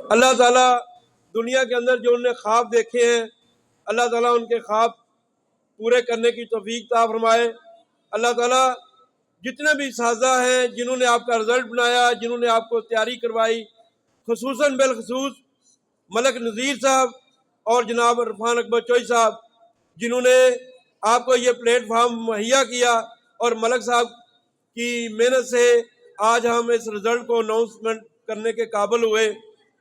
اللہ تعالیٰ دنیا کے اندر جو انہوں نے خواب دیکھے ہیں، اللہ تعالیٰ ان کے خواب پورے کرنے کی توفیق عطا فرمائے۔ اللہ تعالیٰ جتنے بھی اساتذہ ہیں جنہوں نے آپ کا رزلٹ بنایا، جنہوں نے آپ کو تیاری کروائی، خصوصاً بالخصوص ملک نذیر صاحب اور جناب عرفان اکبر چوئی صاحب، جنہوں نے آپ کو یہ پلیٹ فارم مہیا کیا، اور ملک صاحب کی محنت سے آج ہم اس رزلٹ کو اناؤنسمنٹ کرنے کے قابل ہوئے۔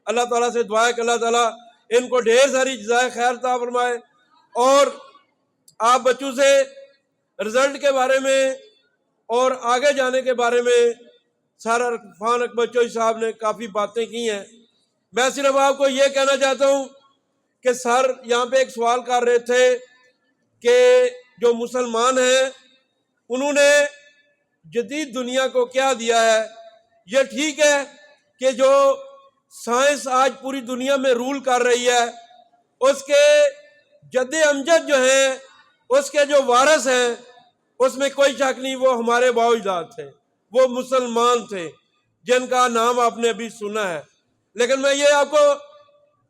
اللہ تعالیٰ سے دعا ہے کہ اللہ تعالیٰ ان کو ڈھیر ساری جزائے خیر عطا فرمائے، اور آپ بچوں سے رزلٹ کے بارے میں اور آگے جانے کے بارے میں سر عرفان اکبر چوئی صاحب نے کافی باتیں کی ہیں۔ میں صرف آپ کو یہ کہنا چاہتا ہوں کہ سر یہاں پہ ایک سوال کر رہے تھے کہ جو مسلمان ہیں انہوں نے جدید دنیا کو کیا دیا ہے۔ یہ ٹھیک ہے کہ جو سائنس آج پوری دنیا میں رول کر رہی ہے، اس کے جد امجد جو ہیں، اس کے جو وارث ہیں، اس میں کوئی شک نہیں وہ ہمارے بااجداد تھے، وہ مسلمان تھے جن کا نام آپ نے ابھی سنا ہے۔ لیکن میں یہ آپ کو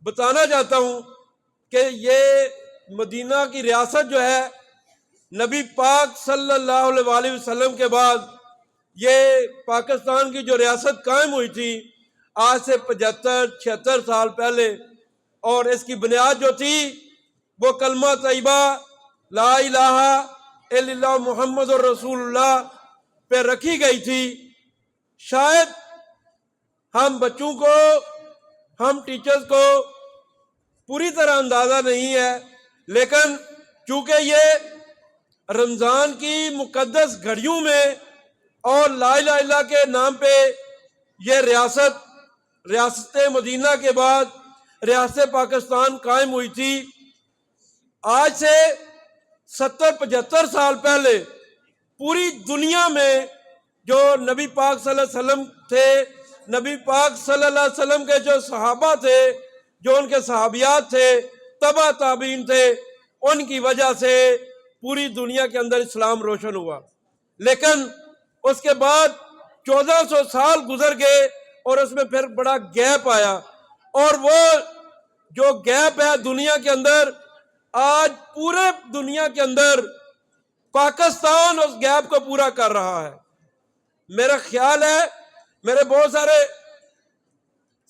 بتانا چاہتا ہوں کہ یہ مدینہ کی ریاست جو ہے، نبی پاک صلی اللہ علیہ وسلم کے بعد یہ پاکستان کی جو ریاست قائم ہوئی تھی آج سے 75-76 سال پہلے، اور اس کی بنیاد جو تھی وہ کلمہ طیبہ لا الہ الا اللہ محمد الرسول اللہ پہ رکھی گئی تھی۔ شاید ہم بچوں کو، ہم ٹیچرز کو پوری طرح اندازہ نہیں ہے، لیکن چونکہ یہ رمضان کی مقدس گھڑیوں میں اور لا الہ الا اللہ کے نام پہ یہ ریاست مدینہ کے بعد ریاست پاکستان قائم ہوئی تھی، آج سے 70-75 سال پہلے پوری دنیا میں جو نبی پاک صلی اللہ علیہ وسلم تھے، نبی پاک صلی اللہ علیہ وسلم کے جو صحابہ تھے، جو ان کے صحابیات تھے، تبع تابعین تھے، ان کی وجہ سے پوری دنیا کے اندر اسلام روشن ہوا۔ لیکن اس کے بعد 1400 سال گزر گئے اور اس میں پھر بڑا گیپ آیا، اور وہ جو گیپ ہے دنیا کے اندر، آج پورے دنیا کے اندر پاکستان اس گیپ کو پورا کر رہا ہے۔ میرا خیال ہے میرے بہت سارے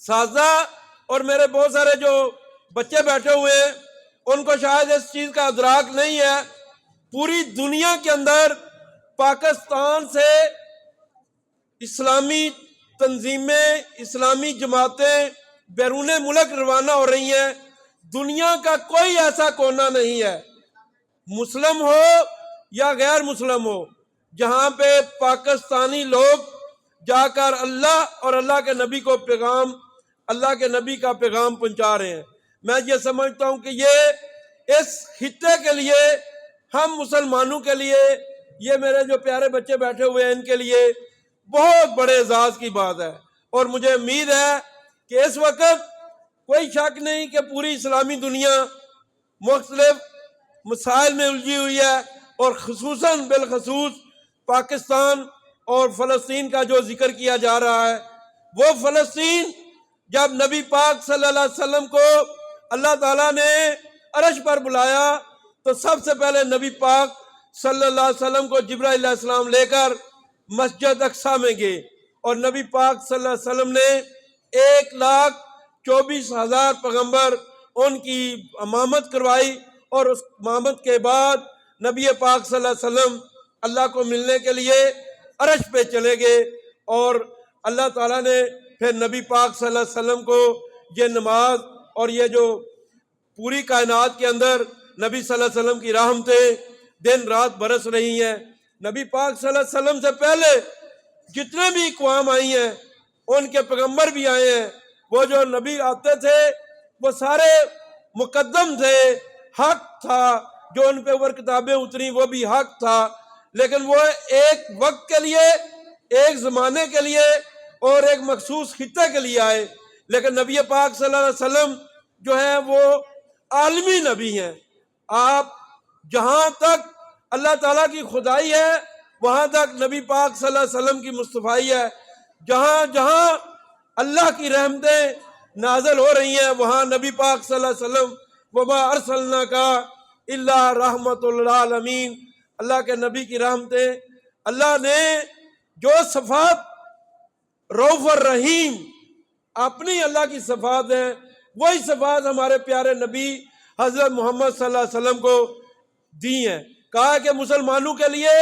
اساتذہ اور میرے بہت سارے جو بچے بیٹھے ہوئے ہیں ان کو شاید اس چیز کا ادراک نہیں ہے، پوری دنیا کے اندر پاکستان سے اسلامی تنظیمیں، اسلامی جماعتیں بیرون ملک روانہ ہو رہی ہیں۔ دنیا کا کوئی ایسا کونا نہیں ہے، مسلم ہو یا غیر مسلم ہو، جہاں پہ پاکستانی لوگ جا کر اللہ اور اللہ کے نبی کو پیغام، اللہ کے نبی کا پیغام پہنچا رہے ہیں۔ میں یہ سمجھتا ہوں کہ یہ اس خطے کے لیے، ہم مسلمانوں کے لیے، یہ میرے جو پیارے بچے بیٹھے ہوئے ہیں ان کے لیے بہت بڑے اعزاز کی بات ہے، اور مجھے امید ہے کہ اس وقت کوئی شک نہیں کہ پوری اسلامی دنیا مختلف مسائل میں الجھی ہوئی ہے، اور خصوصاً بالخصوص پاکستان اور فلسطین کا جو ذکر کیا جا رہا ہے، وہ فلسطین جب نبی پاک صلی اللہ علیہ وسلم کو اللہ تعالیٰ نے عرش پر بلایا تو سب سے پہلے نبی پاک صلی اللہ علیہ وسلم کو جبرائیل علیہ السلام لے کر مسجد اقصیٰ میں گئے، اور نبی پاک صلی اللہ علیہ وسلم نے 1,24,000 پیغمبر ان کی امامت کروائی، اور اس امامت کے بعد نبی پاک صلی اللہ علیہ وسلم اللہ کو ملنے کے لیے عرش پہ چلے گئے، اور اللہ تعالیٰ نے پھر نبی پاک صلی اللہ علیہ وسلم کو یہ نماز اور یہ جو پوری کائنات کے اندر نبی صلی اللہ علیہ وسلم کی رحمتیں دن رات برس رہی ہیں۔ نبی پاک صلی اللہ علیہ وسلم سے پہلے جتنے بھی اقوام آئی ہیں ان کے پیغمبر بھی آئے ہیں، وہ جو نبی آتے تھے وہ سارے مقدم تھے، حق تھا، جو ان پہ اوپر کتابیں اتری وہ بھی حق تھا، لیکن وہ ایک وقت کے لیے، ایک زمانے کے لیے اور ایک مخصوص خطے کے لیے آئے۔ لیکن نبی پاک صلی اللہ علیہ وسلم جو ہے وہ عالمی نبی ہیں۔ آپ جہاں تک اللہ تعالیٰ کی خدائی ہے وہاں تک نبی پاک صلی اللہ علیہ وسلم کی مصطفیٰ ہے، جہاں جہاں اللہ کی رحمتیں نازل ہو رہی ہیں وہاں نبی پاک صلی اللہ علیہ وسلم وما ارسلناک الا رحمت للعالمین، اللہ کے نبی کی رحمتیں، اللہ نے جو صفات رؤوف الرحیم اپنی اللہ کی صفات ہیں، وہی صفات ہمارے پیارے نبی حضرت محمد صلی اللہ علیہ وسلم کو دی ہیں۔ کہا کہ مسلمانوں کے لیے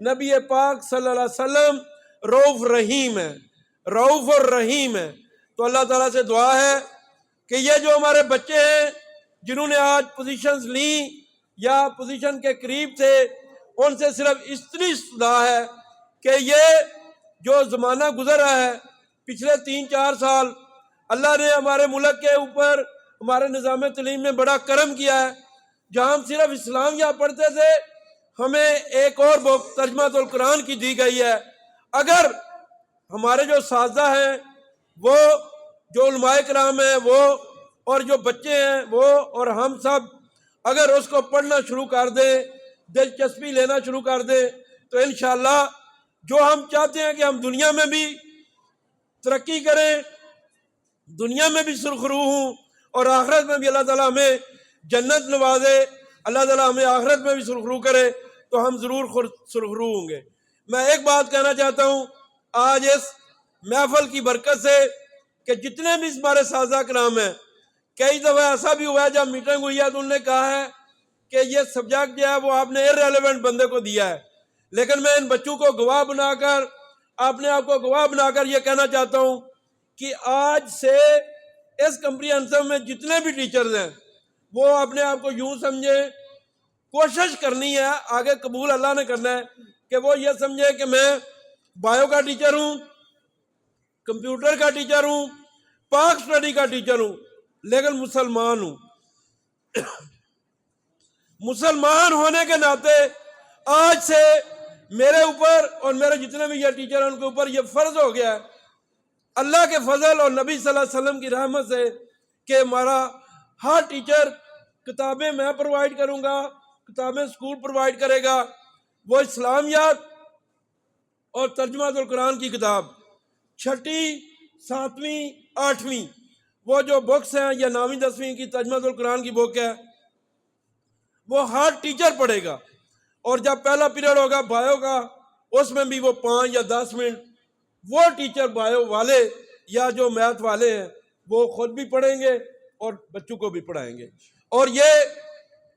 نبی پاک صلی اللہ علیہ وسلم رؤوف رحیم ہے، رؤوف الرحیم ہے۔ تو اللہ تعالیٰ سے دعا ہے کہ یہ جو ہمارے بچے ہیں جنہوں نے آج پوزیشنز لیں یا پوزیشن کے قریب تھے، ان سے صرف اتنی دعا ہے کہ یہ جو زمانہ گزرا ہے پچھلے 3-4 سال، اللہ نے ہمارے ملک کے اوپر ہمارے نظام تعلیم میں بڑا کرم کیا ہے۔ جہاں ہم صرف اسلامیہ پڑھتے تھے، ہمیں ایک اور بک ترجمہ القرآن کی دی گئی ہے۔ اگر ہمارے جو اساتذہ ہیں، وہ جو علماء کرام ہیں، وہ اور جو بچے ہیں وہ اور ہم سب اگر اس کو پڑھنا شروع کر دیں، دلچسپی لینا شروع کر دیں، تو انشاءاللہ جو ہم چاہتے ہیں کہ ہم دنیا میں بھی ترقی کریں، دنیا میں بھی سرخرو ہوں، اور آخرت میں بھی اللہ تعالیٰ ہمیں جنت نوازے، اللہ تعالیٰ ہمیں آخرت میں بھی سرخرو کرے، تو ہم ضرور سرخرو ہوں گے۔ میں ایک بات کہنا چاہتا ہوں آج اس محفل کی برکت سے کہ جتنے بھی ہمارے اساتذہ کرام ہیں، کئی دفعہ ایسا بھی ہوا ہے جب میٹنگ ہوئی ہے تو انہوں نے کہا ہے کہ یہ سبجیکٹ جو ہے وہ آپ نے ارریلیونٹ بندے کو دیا ہے، لیکن میں ان بچوں کو گواہ بنا کر، اپنے آپ کو گواہ بنا کر یہ کہنا چاہتا ہوں کہ آج سے اس کمپریہنسو میں جتنے بھی ٹیچرز ہیں وہ اپنے آپ کو یوں سمجھیں، کوشش کرنی ہے، آگے قبول اللہ نے کرنا ہے، کہ وہ یہ سمجھے کہ میں بایو کا ٹیچر ہوں، کمپیوٹر کا ٹیچر ہوں، پاک اسٹڈی کا ٹیچر ہوں، لیکن مسلمان ہوں۔ مسلمان ہونے کے ناطے آج سے میرے اوپر اور میرے جتنے بھی یہ ٹیچر ہیں ان کے اوپر یہ فرض ہو گیا ہے، اللہ کے فضل اور نبی صلی اللہ علیہ وسلم کی رحمت سے، کہ ہمارا ہر ٹیچر کتابیں میں پرووائڈ کروں گا، کتابیں اسکول پرووائڈ کرے گا، وہ اسلامیات اور ترجمہ القرآن کی کتاب 6ٹھی 7ویں 8ویں وہ جو بکس ہیں یا 9ویں 10ویں کی ترجمہ القرآن کی بک ہے، وہ ہر ٹیچر پڑھے گا، اور جب پہلا پیریڈ ہوگا بایو کا، اس میں بھی وہ 5 یا 10 منٹ وہ ٹیچر بایو والے یا جو میتھ والے ہیں وہ خود بھی پڑھیں گے اور بچوں کو بھی پڑھائیں گے۔ اور یہ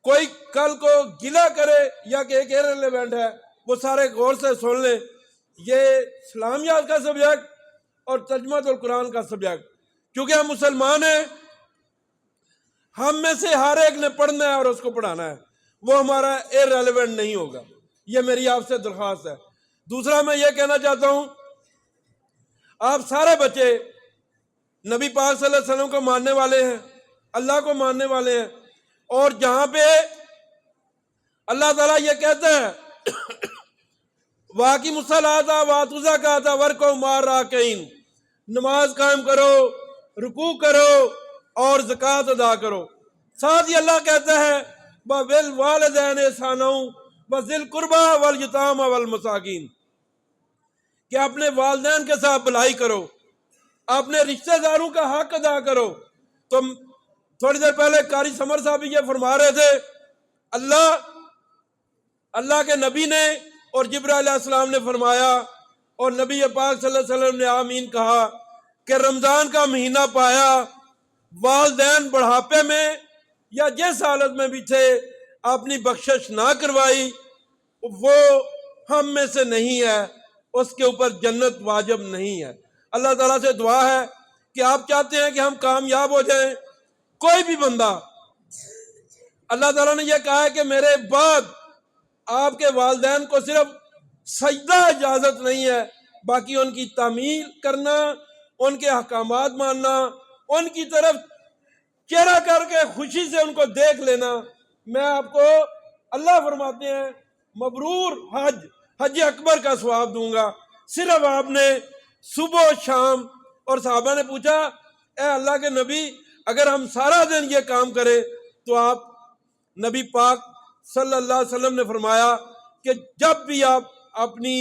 کوئی کل کو گلہ کرے یا کہ ایک ارریلیونٹ ہے، وہ سارے غور سے سن لیں، یہ اسلامیات کا سبجیکٹ اور ترجمہ القرآن کا سبجیکٹ، کیونکہ ہم مسلمان ہیں، ہم میں سے ہر ایک نے پڑھنا ہے اور اس کو پڑھانا ہے، وہ ہمارا ارریلیونٹ نہیں ہوگا۔ یہ میری آپ سے درخواست ہے۔ دوسرا میں یہ کہنا چاہتا ہوں، آپ سارے بچے نبی پاک صلی اللہ علیہ وسلم کو ماننے والے ہیں، اللہ کو ماننے والے ہیں، اور جہاں پہ اللہ تعالیٰ یہ کہتا ہے وَأَقِیمُوا الصَّلَاةَ وَآتُوا الزَّکَاةَ وَارْکَعُوا مَعَ الرَّاکِعِینَ، نماز قائم کرو، رکوع کرو اور زکوٰۃ ادا کرو۔ ساتھ ہی اللہ کہتا ہے وَبِالْوَالِدَینِ احسَانًا وَذِی الْقُرْبَىٰ وَالْیَتَامَىٰ وَالْمَسَاکِین، کہ اپنے والدین کے ساتھ بھلائی کرو، اپنے رشتہ داروں کا حق ادا کرو۔ تو تھوڑی دیر پہلے قاری سمر صاحب بھی یہ فرما رہے تھے، اللہ کے نبی نے اور جبرائیل علیہ السلام نے فرمایا، اور نبی پاک صلی اللہ علیہ وسلم نے آمین کہا، کہ رمضان کا مہینہ پایا، والدین بڑھاپے میں یا جس حالت میں بھی تھے اپنی بخشش نہ کروائی، وہ ہم میں سے نہیں ہے، اس کے اوپر جنت واجب نہیں ہے۔ اللہ تعالیٰ سے دعا ہے کہ آپ چاہتے ہیں کہ ہم کامیاب ہو جائیں، کوئی بھی بندہ، اللہ تعالیٰ نے یہ کہا ہے کہ میرے بعد آپ کے والدین کو صرف سجدہ اجازت نہیں ہے، باقی ان کی تعمیل کرنا، ان کے احکامات ماننا، ان کی طرف چہرہ کر کے خوشی سے ان کو دیکھ لینا۔ میں آپ کو اللہ فرماتے ہیں مبرور حج اکبر کا ثواب دوں گا، صرف آپ نے صبح و شام۔ اور صحابہ نے پوچھا اے اللہ کے نبی، اگر ہم سارا دن یہ کام کریں تو آپ، نبی پاک صلی اللہ علیہ وسلم نے فرمایا کہ جب بھی آپ اپنی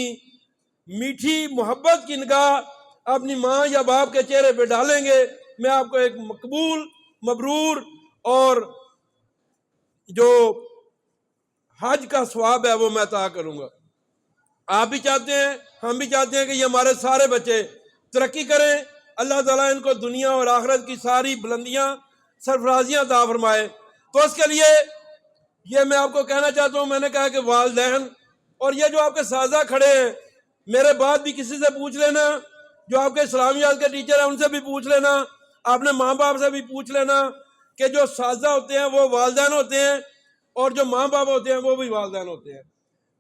میٹھی محبت کی نگاہ اپنی ماں یا باپ کے چہرے پہ ڈالیں گے میں آپ کو ایک مقبول مبرور اور جو حج کا ثواب ہے وہ میں عطا کروں گا۔ آپ بھی چاہتے ہیں، ہم بھی چاہتے ہیں کہ یہ ہمارے سارے بچے ترقی کریں، اللہ تعالیٰ ان کو دنیا اور آخرت کی ساری بلندیاں سرفرازیاں عطا فرمائے۔ تو اس کے لیے یہ میں آپ کو کہنا چاہتا ہوں، میں نے کہا کہ والدین اور یہ جو آپ کے سازہ کھڑے ہیں، میرے بعد بھی کسی سے پوچھ لینا، جو آپ کے اسلامیات کے ٹیچر ہیں ان سے بھی پوچھ لینا، آپ نے ماں باپ سے بھی پوچھ لینا کہ جو سازہ ہوتے ہیں وہ والدین ہوتے ہیں اور جو ماں باپ ہوتے ہیں وہ بھی والدین ہوتے ہیں۔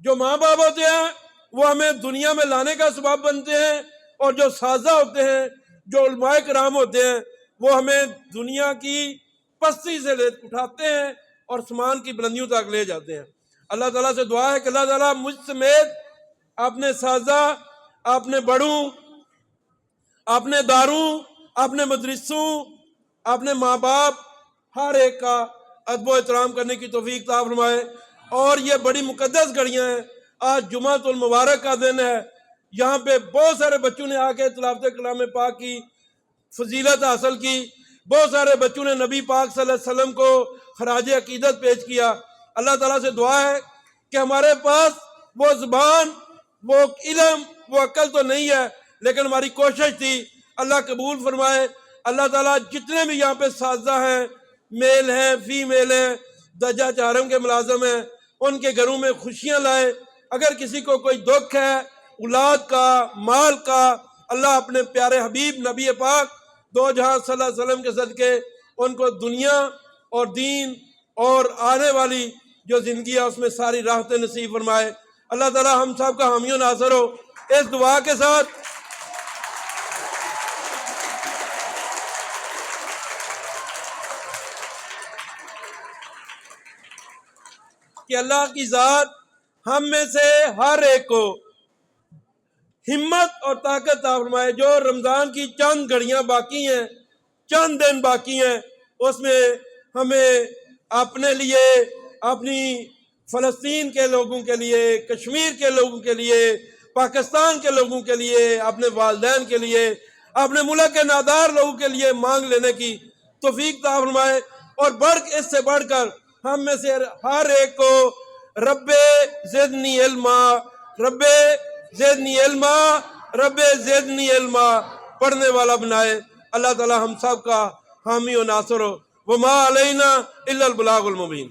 جو ماں باپ ہوتے ہیں وہ ہمیں دنیا میں لانے کا سبب بنتے ہیں، اور جو سازہ ہوتے ہیں، جو علماء کرام ہوتے ہیں، وہ ہمیں دنیا کی پستی سے اٹھاتے ہیں اور آسمان کی بلندیوں تک لے جاتے ہیں۔ اللہ تعالیٰ سے دعا ہے کہ اللہ تعالیٰ مجھ سمیت اپنے سازہ، اپنے بڑوں، اپنے داروں، اپنے مدرسوں، اپنے ماں باپ، ہر ایک کا ادب و احترام کرنے کی توفیق عطا فرمائے۔ اور یہ بڑی مقدس گھڑیاں ہیں، آج جمعۃ المبارک کا دن ہے، یہاں پہ بہت سارے بچوں نے آ کے تلاوت کلام پاک کی فضیلت حاصل کی، بہت سارے بچوں نے نبی پاک صلی اللہ علیہ وسلم کو خراج عقیدت پیش کیا۔ اللہ تعالیٰ سے دعا ہے کہ ہمارے پاس وہ زبان، وہ علم، وہ عقل تو نہیں ہے، لیکن ہماری کوشش تھی، اللہ قبول فرمائے۔ اللہ تعالیٰ جتنے بھی یہاں پہ سازہ ہیں، میل ہیں، فیمیل ہیں، درجہ چارم کے ملازم ہیں، ان کے گھروں میں خوشیاں لائے۔ اگر کسی کو کوئی دکھ ہے اولاد کا، مال کا، اللہ اپنے پیارے حبیب نبی پاک دو جہاں صلی اللہ علیہ وسلم کے صدقے ان کو دنیا اور دین اور آنے والی جو زندگی ہے اس میں ساری راحتیں نصیب فرمائے۔ اللہ تعالیٰ ہم سب کا حامی و ناصر ہو۔ اس دعا کے ساتھ کہ اللہ کی ذات ہم میں سے ہر ایک کو ہمت اور طاقت عطا فرمائے۔ جو رمضان کی چند گھڑیاں باقی ہیں، چند دن باقی ہیں، اس میں ہمیں اپنے لیے، اپنی فلسطین کے لوگوں کے لیے، کشمیر کے لوگوں کے لیے، پاکستان کے لوگوں کے لیے، اپنے والدین کے لیے، اپنے ملک کے نادار لوگوں کے لیے مانگ لینے کی توفیق عطا فرمائے۔ اور اس سے بڑھ کر ہم میں سے ہر ایک کو رب زدنی علما، رب زدنی علما، رب زدنی علما پڑھنے والا بنائے۔ اللہ تعالی ہم سب کا حامی و ناصر ہو۔ وما علینا الا البلاغ المبین۔